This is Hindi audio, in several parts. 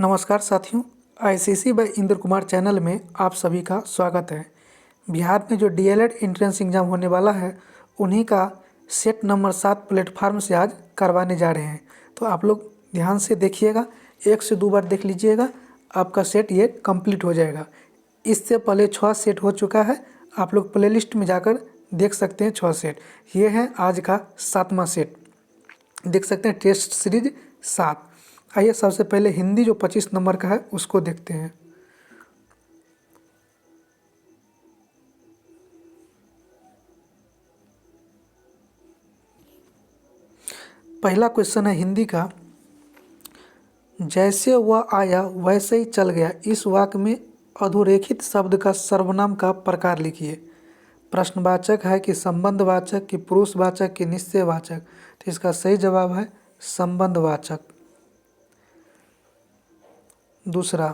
नमस्कार साथियों, ICSE by Indra Kumar channel में आप सभी का स्वागत है। बिहार में जो डीएलएड एंट्रेंस एग्ज़ाम होने वाला है उन्हीं का सेट नंबर 7 प्लेटफार्म से आज करवाने जा रहे हैं। तो आप लोग ध्यान से देखिएगा, 1 से 2 बार देख लीजिएगा, आपका सेट ये कंप्लीट हो जाएगा। इससे पहले 6 सेट हो चुका है, आप लोग प्लेलिस्ट में जाकर देख सकते हैं 6 सेट। ये है आज का 7वां सेट, देख सकते हैं टेस्ट सीरीज 7। आइए सबसे पहले हिंदी जो 25 नंबर का है उसको देखते हैं। पहला क्वेश्चन है हिंदी का, जैसे वह आया वैसे ही चल गया, इस वाक्य में अधोरेखित शब्द का सर्वनाम का प्रकार लिखिए। प्रश्नवाचक है कि संबंधवाचक कि पुरुषवाचक कि निश्चयवाचक? तो इसका सही जवाब है संबंधवाचक। दूसरा,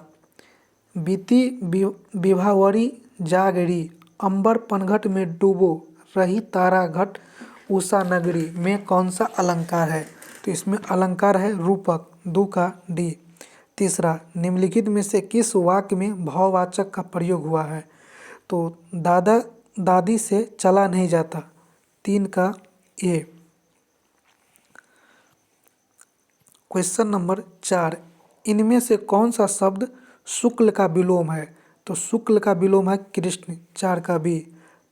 बीती विभावरी जागरी, अंबर पनघट में डूबो रही तारा घट उषा नगरी में कौन सा अलंकार है? तो इसमें अलंकार है रूपक, 2 का डी। तीसरा, निम्नलिखित में से किस वाक्य में भाववाचक का प्रयोग हुआ है? तो दादा दादी से चला नहीं जाता, 3 का ए। क्वेश्चन नंबर 4, इनमें से कौन सा शब्द शुक्ल का विलोम है? तो शुक्ल का विलोम है कृष्ण, 4 का बी।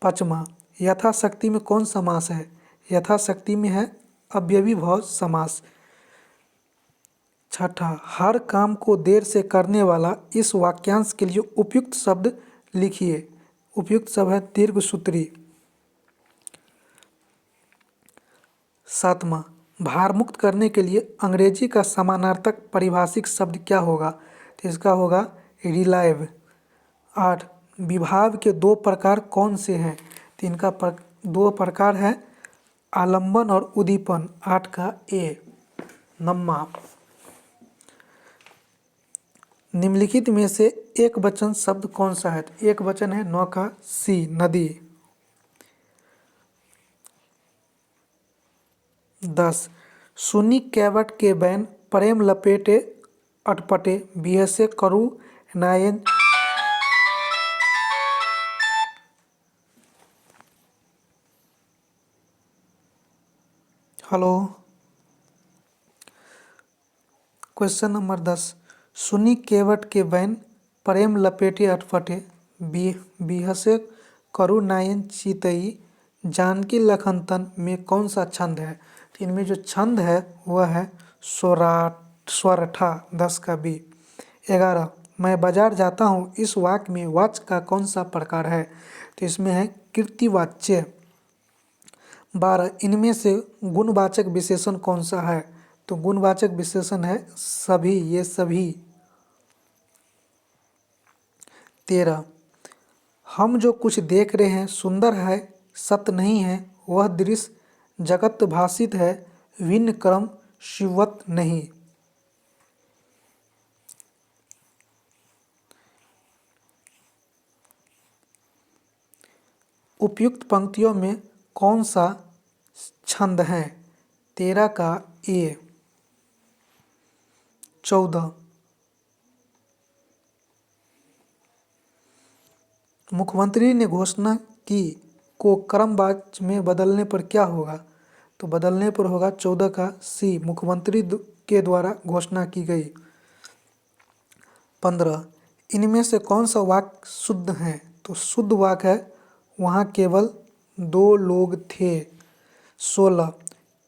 5वां, यथाशक्ति में कौन समास है? यथाशक्ति में है अव्ययी भाव समास। 6ठा, हर काम को देर से करने वाला, इस वाक्यांश के लिए उपयुक्त शब्द लिखिए। उपयुक्त शब्द है दीर्घसूत्री। 7वां, भार मुक्त करने के लिए अंग्रेजी का समानार्थक पारिभाषिक शब्द क्या होगा? तो इसका होगा रिलायव। 8, विभाव के 2 प्रकार कौन से हैं? तो इनका 2 प्रकार है आलंबन और उद्दीपन, 8 का ए। 9वां, निम्नलिखित में से एक वचन शब्द कौन सा है? तो एक वचन है 9 का सी, नदी। 10, सुनी कैवट के बैन प्रेम लपेटे अटपटे बिहसे करू नायन। हेलो। क्वेश्चन नंबर 10, सुनी केवट के बैन प्रेम लपेटे अटपटे बिहसे करू नायन चितई जानकी लखनतन में कौन सा छंद है? तो इनमें जो छंद है वह है स्वरठा, 10 का बी। 11, मैं बाजार जाता हूँ, इस वाक्य में वाच्य का कौन सा प्रकार है? तो इसमें है कृतिवाच्य। 12, इनमें से गुणवाचक विशेषण कौन सा है? तो गुणवाचक विशेषण है सभी, ये सभी। 13, हम जो कुछ देख रहे हैं सुंदर है, सत्य नहीं है, वह दृश्य जगत भाषित है, भिन्न क्रम शिवत नहीं। उपयुक्त पंक्तियों में कौन सा छंद है? 13 का ए। 14, मुख्यमंत्री ने घोषणा की को क्रमवाच में बदलने पर क्या होगा? तो बदलने पर होगा 14 का सी, मुख्यमंत्री के द्वारा घोषणा की गई। 15, इनमें से कौन सा वाक्य शुद्ध है? तो शुद्ध वाक्य है वहाँ केवल 2 लोग थे। 16,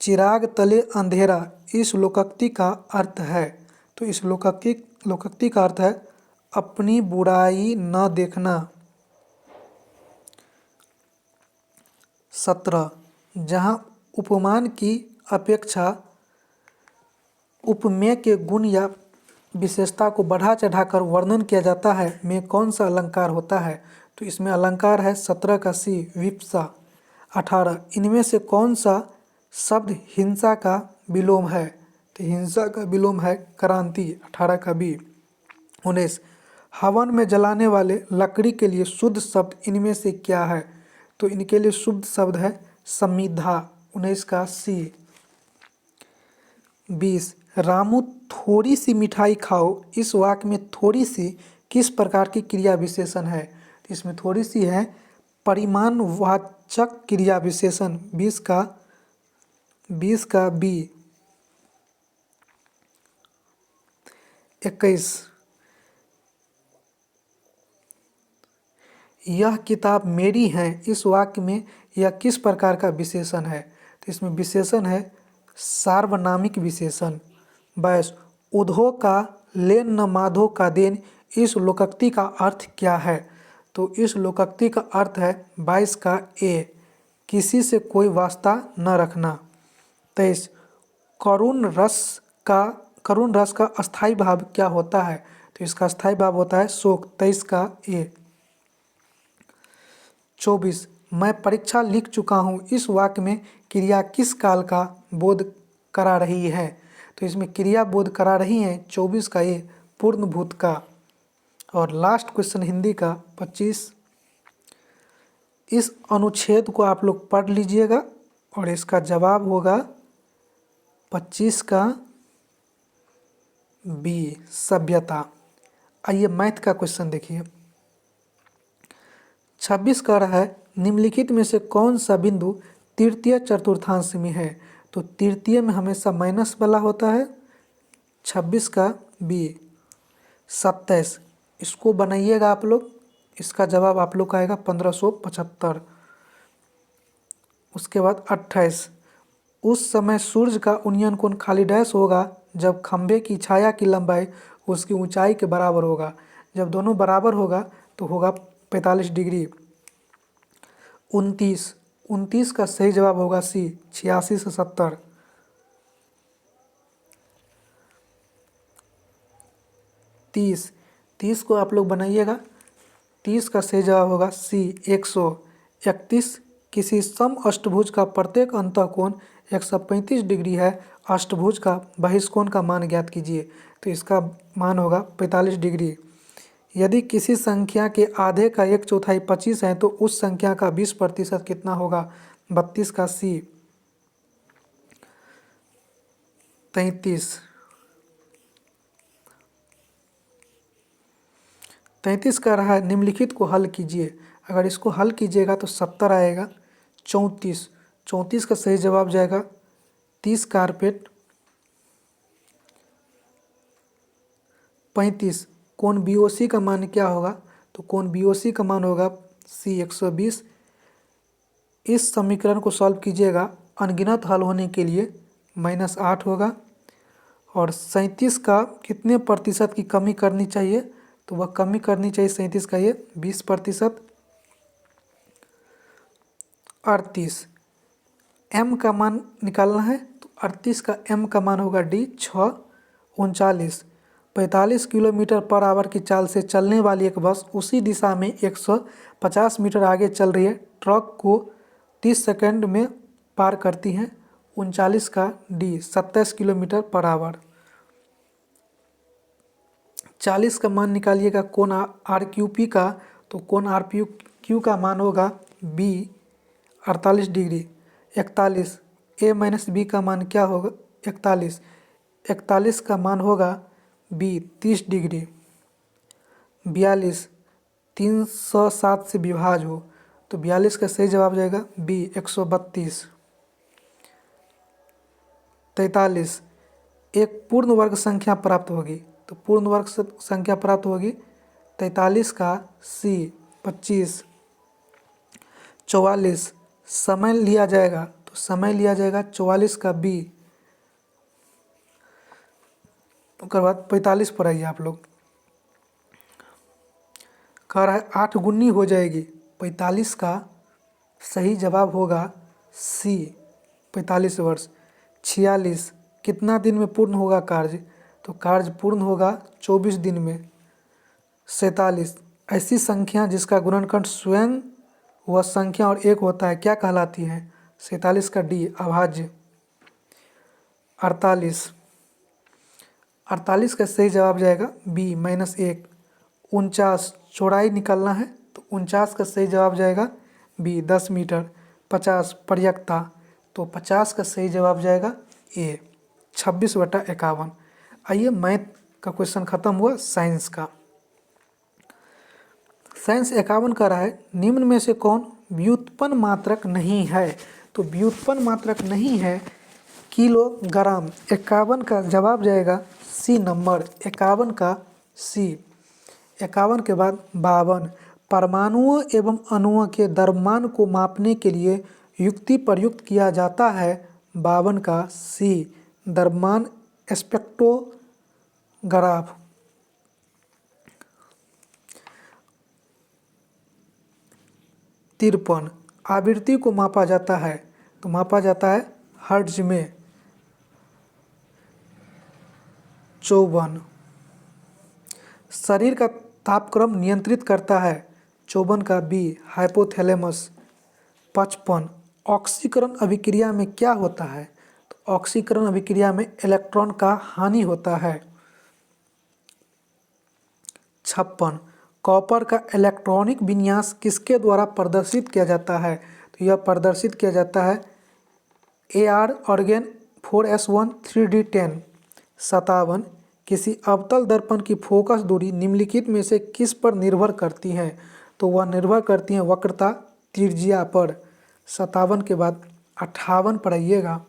चिराग तले अंधेरा, इस लोकोक्ति का अर्थ है? तो इस लोकोक्ति का अर्थ है अपनी बुराई न देखना। 17, जहाँ उपमान की अपेक्षा उपमेय के गुण या विशेषता को बढ़ा चढ़ाकर वर्णन किया जाता है में कौन सा अलंकार होता है? तो इसमें अलंकार है 17 का सी, विप्सा। 18, इनमें से कौन सा शब्द हिंसा का विलोम है? तो हिंसा का विलोम है क्रांति, 18 का बी। 19, हवन में जलाने वाले लकड़ी के लिए शुद्ध शब्द इनमें से क्या है? तो इनके लिए शुद्ध शब्द है समिधा, 19 का सी। 20, रामू थोड़ी सी मिठाई खाओ, इस वाक्य में थोड़ी सी किस प्रकार की क्रिया विशेषण है? तो इसमें थोड़ी सी है परिमाणवाचक क्रिया विशेषण। 20 का बी। 21, यह किताब मेरी है, इस वाक्य में यह किस प्रकार का विशेषण है? तो इसमें विशेषण है सार्वनामिक विशेषण। 22, उधो का लेन न माधो का देन, इस लोकोक्ति का अर्थ क्या है? तो इस लोकोक्ति का अर्थ है 22 का ए, किसी से कोई वास्ता न रखना। 23, करुण रस का अस्थाई भाव क्या होता है? तो इसका अस्थाई भाव होता है शोक। 23 का ए। 24, मैं परीक्षा लिख चुका हूँ, इस वाक्य में क्रिया किस काल का बोध करा रही है? तो इसमें क्रिया बोध करा रही है 24 का ये पूर्ण भूत का। और लास्ट क्वेश्चन हिंदी का 25, इस अनुच्छेद को आप लोग पढ़ लीजिएगा और इसका जवाब होगा 25 का बी, सभ्यता। आइए मैथ का क्वेश्चन देखिए। 26 कह रहा है निम्नलिखित में से कौन सा बिंदु तृतीय चतुर्थांश में है? तो तृतीय में हमेशा माइनस वाला होता है। 26 का बी। 27, इसको बनाइएगा आप लोग, इसका जवाब आप लोग का आएगा 1575। उसके बाद 28, उस समय सूर्य का उन्नयन कोण खाली डैश होगा जब खंभे की छाया की लंबाई उसकी ऊंचाई के बराबर होगा। जब दोनों बराबर होगा तो होगा 45 डिग्री। 29 का सही जवाब होगा सी, 86 से 70। 30 को आप लोग बनाइएगा, 30 का सही जवाब होगा सी, 100। 31, किसी सम अष्टभुज का प्रत्येक अंतःकोण 135 डिग्री है, अष्टभुज का बहिष्कोण का मान ज्ञात कीजिए। तो इसका मान होगा 45 डिग्री। यदि किसी संख्या के आधे का 1/4 25 है तो उस संख्या का 20% कितना होगा? 32 का सी। 33 कह रहा है निम्नलिखित को हल कीजिए। अगर इसको हल कीजिएगा तो 70 आएगा। 34 का सही जवाब जाएगा 30 कारपेट। 35, कोण बीओसी का मान क्या होगा? तो कोण बीओसी का मान होगा सी, 120। इस समीकरण को सॉल्व कीजिएगा, अनगिनत हल होने के लिए -8 होगा। और 37 का कितने प्रतिशत की कमी करनी चाहिए? तो वह कमी करनी चाहिए 37 का ये 20%। 38, m का मान निकालना है तो 38 का m का मान होगा डी, 6। 39, 45 किलोमीटर पर आवर की चाल से चलने वाली एक बस उसी दिशा में 150 मीटर आगे चल रही है, ट्रक को 30 सेकंड में पार करती है। 39 का डी, 27 किलोमीटर पर आवर। 40 का मान निकालिएगा कोण RQP का, तो कोण RQQ का मान होगा बी, 48 डिग्री। 41, A - B का मान क्या होगा? 41 का मान होगा बी, 30 डिग्री। 42, 307 से विभाज्य हो, तो 42 का सही जवाब जाएगा बी, 132। 43, एक पूर्ण वर्ग संख्या प्राप्त होगी, तो पूर्ण वर्ग संख्या प्राप्त होगी 43 का सी, 25। 44, समय लिया जाएगा, तो समय लिया जाएगा 44 का बी। उसके बाद 45 पर आइए आप लोग। कह रहा है 8 गुनी हो जाएगी, 45 का सही जवाब होगा सी, 45 वर्ष। 46, कितना दिन में पूर्ण होगा कार्य? तो कार्य पूर्ण होगा 24 दिन में। 47, ऐसी संख्या जिसका गुणनखंड स्वयं वह संख्या और एक होता है क्या कहलाती है? 47 का डी, अभाज्य। 48 का सही जवाब जाएगा बी, -1। 49, चौड़ाई निकालना है, तो 49 का सही जवाब जाएगा बी, 10 मीटर। 50, पर्यकता, तो 50 का सही जवाब जाएगा ए। 26/51। आइए मैथ का क्वेश्चन खत्म हुआ। साइंस का, साइंस 51 का रहा है, निम्न में से कौन व्युत्पन्न मात्रक नहीं है? तो व्युत्पन्न मात्रक नहीं है किलोग्राम। 51 का जवाब जाएगा सी नंबर, 51 का सी। 51 के बाद 52, परमाणुओं एवं अणुओं के द्रव्यमान को मापने के लिए युक्ति प्रयुक्त किया जाता है। 52 का सी, द्रव्यमान स्पेक्ट्रोग्राफ। 53, आवृत्ति को मापा जाता है, तो मापा जाता है हर्ट्ज में। 54, शरीर का तापक्रम नियंत्रित करता है। 54 का बी, हाइपोथैलेमस। 55, ऑक्सीकरण अभिक्रिया में क्या होता है? तो ऑक्सीकरण अभिक्रिया में इलेक्ट्रॉन का हानि होता है। 56, कॉपर का इलेक्ट्रॉनिक विन्यास किसके द्वारा प्रदर्शित किया जाता है? तो यह प्रदर्शित किया जाता है AR ऑर्गेन 4S1 3D10। 57, किसी अवतल दर्पण की फोकस दूरी निम्नलिखित में से किस पर निर्भर करती है? तो वह निर्भर करती है वक्रता त्रिज्या पर। 57 के बाद 58 पर आइएगा।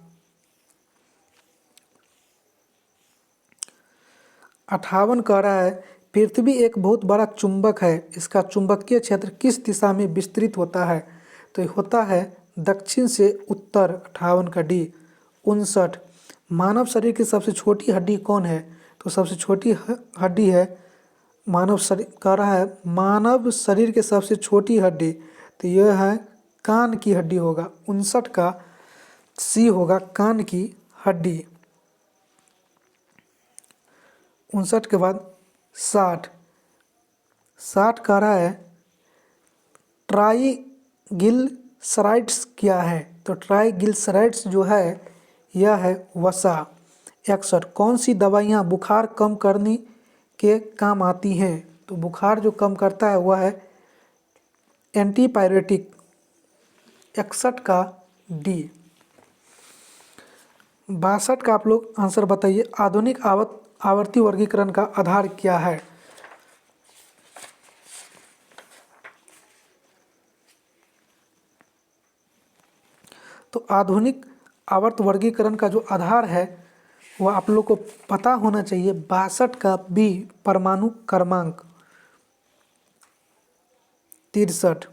58 कह रहा है, पृथ्वी एक बहुत बड़ा चुंबक है, इसका चुंबकीय क्षेत्र किस दिशा में विस्तृत होता है? तो होता है दक्षिण से उत्तर। 58 का डी। 59, मानव शरीर की सबसे छोटी हड्डी कौन है? तो सबसे छोटी हड्डी है मानव शरीर, कह रहा है मानव शरीर की सबसे छोटी हड्डी, तो यह है कान की हड्डी होगा। 59 का सी होगा, कान की हड्डी। 59 के बाद 60 कह रहा है ट्राइग्लिसराइड्स क्या है? तो ट्राइग्लिसराइड्स जो है यह है वसा। 61, कौन सी दवाइयाँ बुखार कम करने के काम आती हैं? तो बुखार जो कम करता है वह है एंटीपायरेटिक। 61 का डी। 62 का आप लोग आंसर बताइए, आधुनिक आवर्ती वर्गीकरण का आधार क्या है? तो आधुनिक आवर्त वर्गीकरण का जो आधार है वह आप लोग को पता होना चाहिए। 62 का बी, परमाणु क्रमांक। 63,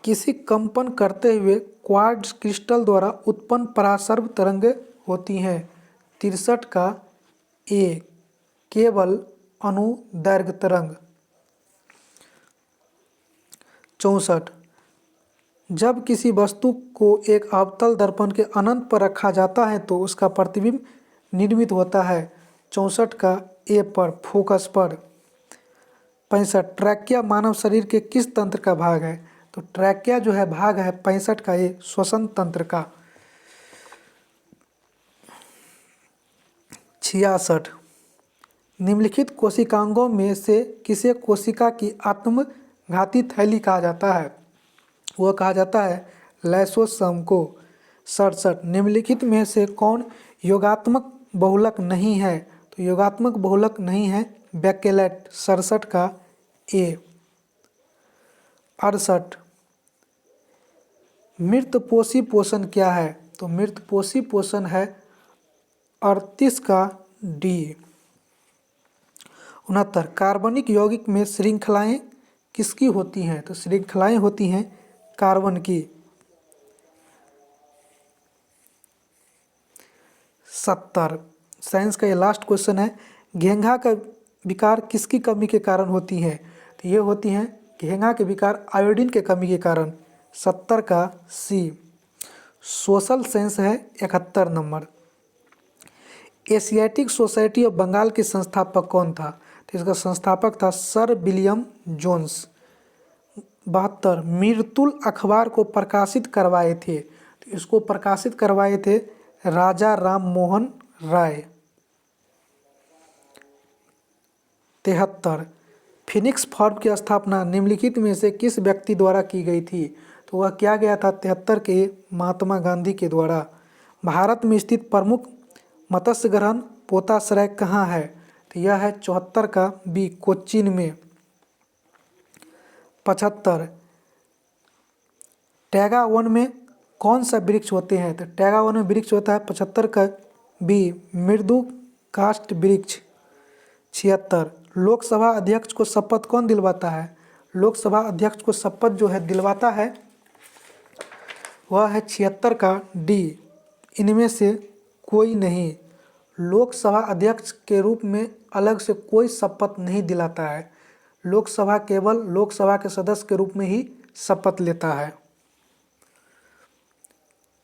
किसी कंपन करते हुए क्वार्ट्ज क्रिस्टल द्वारा उत्पन्न परासर्व तरंगें होती हैं। 63 का ए, केवल अनुदैर्घ्य तरंग। 64, जब किसी वस्तु को एक अवतल दर्पण के अनंत पर रखा जाता है तो उसका प्रतिबिंब निर्मित होता है। 64 का ए पर, फोकस पर। 65, ट्रैकिया मानव शरीर के किस तंत्र का भाग है? तो ट्रैकिया जो है भाग है 65 का ए, श्वसन तंत्र का। 66, निम्नलिखित कोशिकांगों में से किसे कोशिका की आत्मघाती थैली कहा जाता है? वह कहा जाता है लाइसोसोम को। 67, निम्नलिखित में से कौन योगात्मक बहुलक नहीं है? तो योगात्मक बहुलक नहीं है बैकेलेट। 67 का ए। 68, मृतपोषी पोषण क्या है? तो मृतपोषी पोषण है 38 का डी। 69, कार्बनिक यौगिक में श्रृंखलाएं किसकी होती हैं? तो श्रृंखलाएं होती हैं कार्बन की। 70, साइंस का ये लास्ट क्वेश्चन है, घेंघा का विकार किसकी कमी के कारण होती है? तो ये होती हैं घेंघा के विकार आयोडीन के कमी के कारण। 70 का सी। सोशल साइंस है 71 number. Asiatic Society of Bengal के संस्थापक कौन था? तो इसका संस्थापक था सर विलियम जोन्स। 72, मृतुल अखबार को प्रकाशित करवाए थे? तो इसको प्रकाशित करवाए थे राजा राम मोहन राय। 73, फिनिक्स फॉर्म की स्थापना निम्नलिखित में से किस व्यक्ति द्वारा की गई थी? तो वह किया गया था 73 के महात्मा गांधी के द्वारा। भारत में स्थित प्रमुख मत्स्य ग्रहण पोताश्रय कहाँ है? तो यह है 74 का बी, कोच्चिन में। 75, टैगा वन में कौन सा वृक्ष होते हैं? तो टैगा वन में वृक्ष होता है 75 का बी, मृदु काष्ठ वृक्ष। 76, लोकसभा अध्यक्ष को शपथ कौन दिलवाता है? लोकसभा अध्यक्ष को शपथ जो है दिलवाता है वह है 76 का डी, इनमें से कोई नहीं। लोकसभा अध्यक्ष के रूप में अलग से कोई शपथ नहीं दिलाता है, लोकसभा केवल लोकसभा के सदस्य के रूप में ही शपथ लेता है।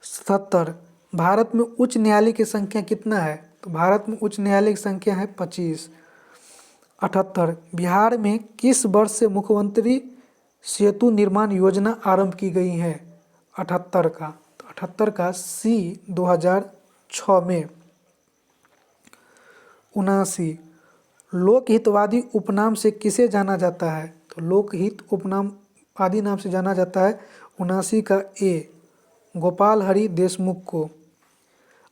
77, भारत में उच्च न्यायालय की संख्या कितना है? तो भारत में उच्च न्यायालय की संख्या है 25। 78, बिहार में किस वर्ष से मुख्यमंत्री सेतु निर्माण योजना आरंभ की गई है? 78 का, तो 78 का सी, 2006 में। 79, लोकहितवादी उपनाम से किसे जाना जाता है? तो लोकहित उपनाम आदि नाम से जाना जाता है 79 का ए, गोपाल हरि देशमुख को।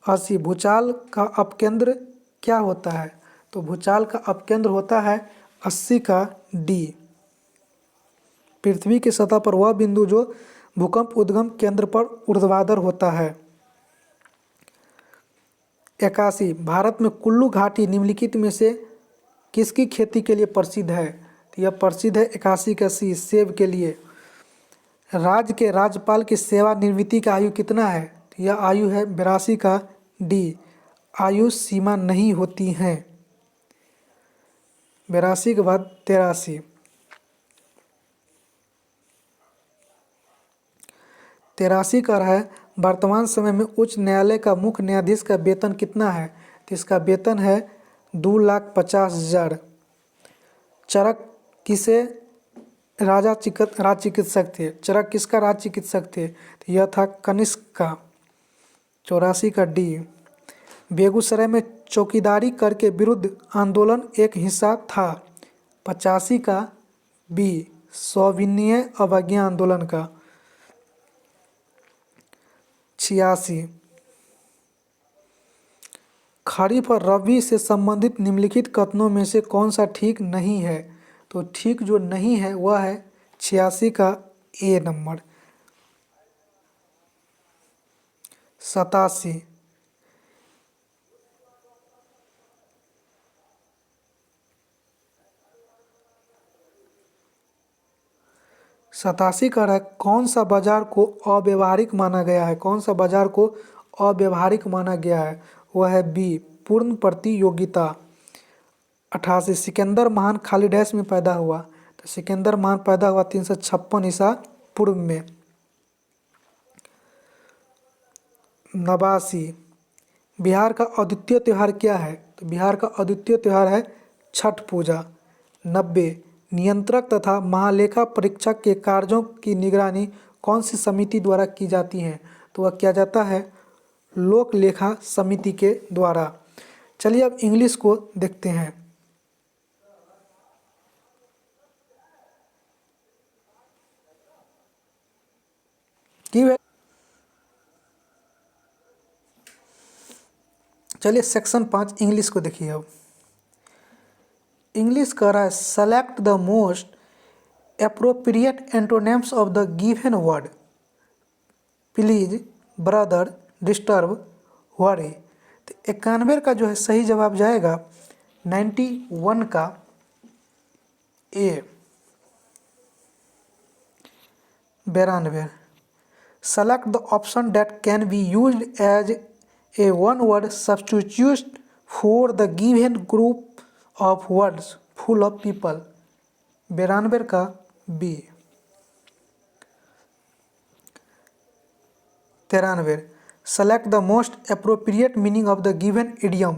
80, भूचाल का अपकेंद्र क्या होता है? तो भूचाल का अपकेंद्र होता है 80 का डी, पृथ्वी की सतह पर वह बिंदु जो भूकंप उद्गम केंद्र पर ऊर्ध्वाधर होता है। 81, भारत में कुल्लू घाटी निम्नलिखित में से किसकी खेती के लिए प्रसिद्ध है? तो यह प्रसिद्ध है 81 का सी, सेब के लिए। राज्य के राज्यपाल की सेवानिवृत्ति का आयु कितना है? तो यह आयु है 82 का डी, आयु सीमा नहीं होती हैं। 82 के बाद 83, 83 का है वर्तमान समय में उच्च न्यायालय का मुख्य न्यायाधीश का वेतन कितना है? तो इसका वेतन है 2,50,000। चरक किसे राज चिकित्सक थे? चरक किसका राज चिकित्सक थे? तो यह था कनिष्क का। 84 का डी, बेगूसराय में चौकीदारी कर के विरुद्ध आंदोलन एक हिस्सा था। 85 का बी, सविनय अवज्ञा आंदोलन का। 86, खरीफ और रबी से संबंधित निम्नलिखित कथनों में से कौन सा ठीक नहीं है? तो ठीक जो नहीं है वह है 86 का ए नंबर। 87, का है कौन सा बाजार को अव्यवहारिक माना गया है? कौन सा बाजार को अव्यवहारिक माना गया है? वह है बी, पूर्ण प्रतियोगिता। 88, सिकंदर महान खाली डैश में पैदा हुआ? तो सिकंदर महान पैदा हुआ 356 ईसा पूर्व में। 89, बिहार का अद्वितीय त्यौहार क्या है? तो बिहार का अद्वितीय त्यौहार है छठ पूजा। 90, नियंत्रक तथा महालेखा परीक्षक के कार्यों की निगरानी कौन सी समिति द्वारा की जाती है? तो वह किया जाता है लोक लेखा समिति के द्वारा। चलिए अब इंग्लिश को देखते हैं। चलिए सेक्शन 5 इंग्लिश को देखिए। अब इंग्लिश कह रहा है select the most appropriate antonyms of the given word, please, brother, disturb, worry. तो 91 का जो है सही जवाब जाएगा 91 का A, 92। Select the option that can be used as a one word substitute for the given group of words full of people, 92 का B. 93, select the most appropriate meaning of the given idiom,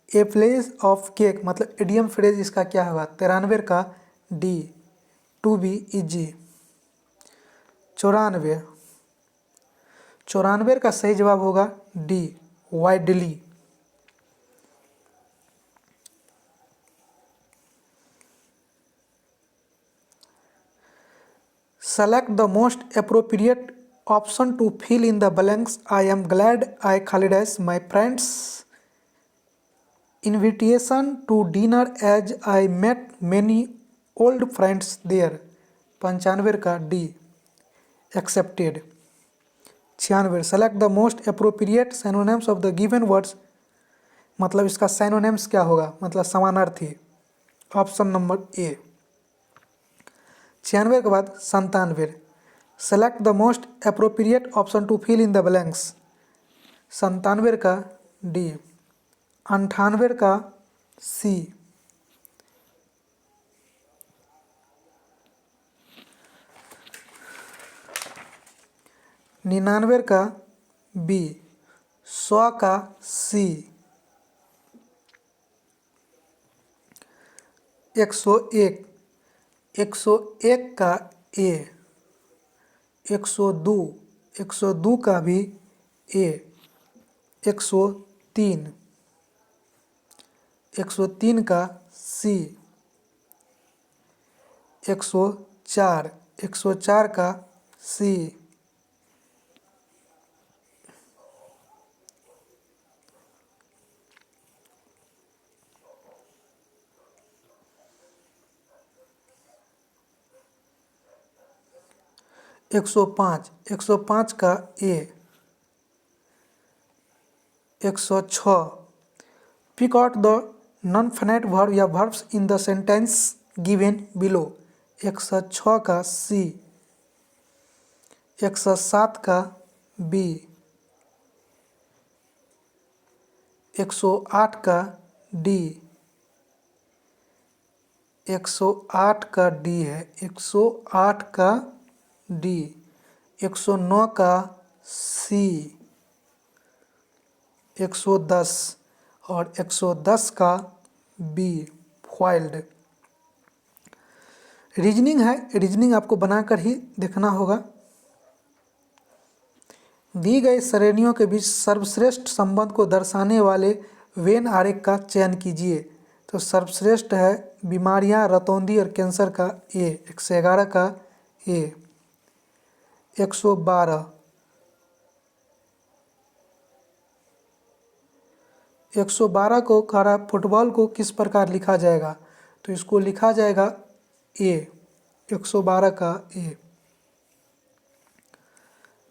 a place of cake, मतलब इडियम फ्रेज इसका क्या होगा? 93 का डी, टू बी इजी। 94, 94 का सही जवाब होगा D, widely. Select the most appropriate option to fill in the blanks, I am glad I खाली dash my friends, invitation to dinner as I met many old friends there. 95 का D accepted. 96 select the most appropriate synonyms of the given words, मतलब इसका साइनोनिम्स क्या होगा, मतलब समानार्थी। Option number A. 96 के बाद 97 select the most appropriate option to fill in the blanks. 97 का डी। 98 का सी। 99 का बी। 100 का सी। 101 101 का ए। 102 102 का भी ए। 103 103 का सी। 104 104 का सी। 105 105 का A. 106 pick out the non finite verb या verbs in the sentence given below. 106 का सी। 107 का बी। 108 का डी। 108 का डी है। 108 का डी। 109 का सी। 110 और 110 का बी फॉइल्ड। रीजनिंग है, रीजनिंग आपको बनाकर ही देखना होगा। दी गई श्रेणियों के बीच सर्वश्रेष्ठ संबंध को दर्शाने वाले वेन आरेख का चयन कीजिए। तो सर्वश्रेष्ठ है बीमारियां, रतौंधी और कैंसर का ए। 111 का ए। 112 112 को कह रहा है फुटबॉल को किस प्रकार लिखा जाएगा, तो इसको लिखा जाएगा ए। 112 का ए।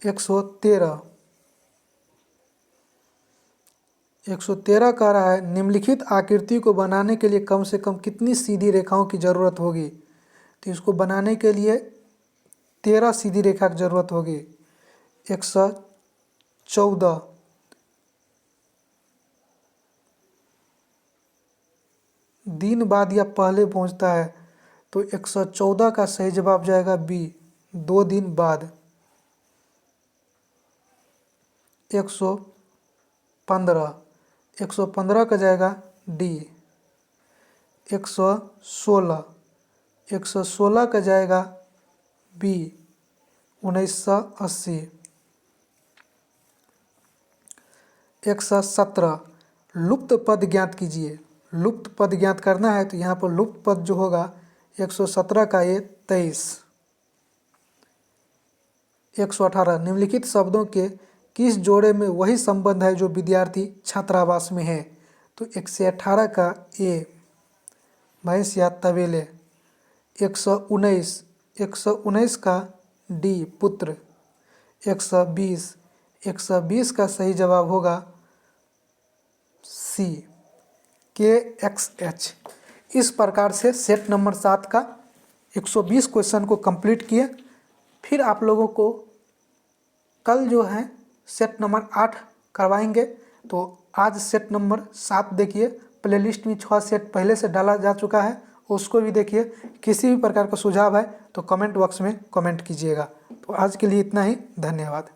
113 113 कह रहा है निम्नलिखित आकृति को बनाने के लिए कम से कम कितनी सीधी रेखाओं की ज़रूरत होगी। तो इसको बनाने के लिए 13 सीधी रेखा की ज़रूरत होगी। 114 दिन बाद या पहले पहुंचता है, तो 114 का सही जवाब जाएगा बी, 2 दिन बाद। 115 का जाएगा डी। 116 का जाएगा बी, 1980। 117 लुप्त पद ज्ञात कीजिए। लुप्त पद ज्ञात करना है तो यहाँ पर लुप्त पद जो होगा 117 का ये 23। 118 निम्नलिखित शब्दों के किस जोड़े में वही संबंध है जो विद्यार्थी छात्रावास में है। तो 118 का ए भैंस या तबेले। 119 का डी पुत्र। 120 का सही जवाब होगा सी KXH। इस प्रकार से सेट नंबर 7 का 120 क्वेश्चन को कंप्लीट किए। फिर आप लोगों को कल जो है सेट नंबर 8 करवाएंगे। तो आज सेट नंबर 7 देखिए, प्लेलिस्ट में 6 सेट पहले से डाला जा चुका है, उसको भी देखिए। किसी भी प्रकार का सुझाव है तो कमेंट बॉक्स में कमेंट कीजिएगा। तो आज के लिए इतना ही, धन्यवाद।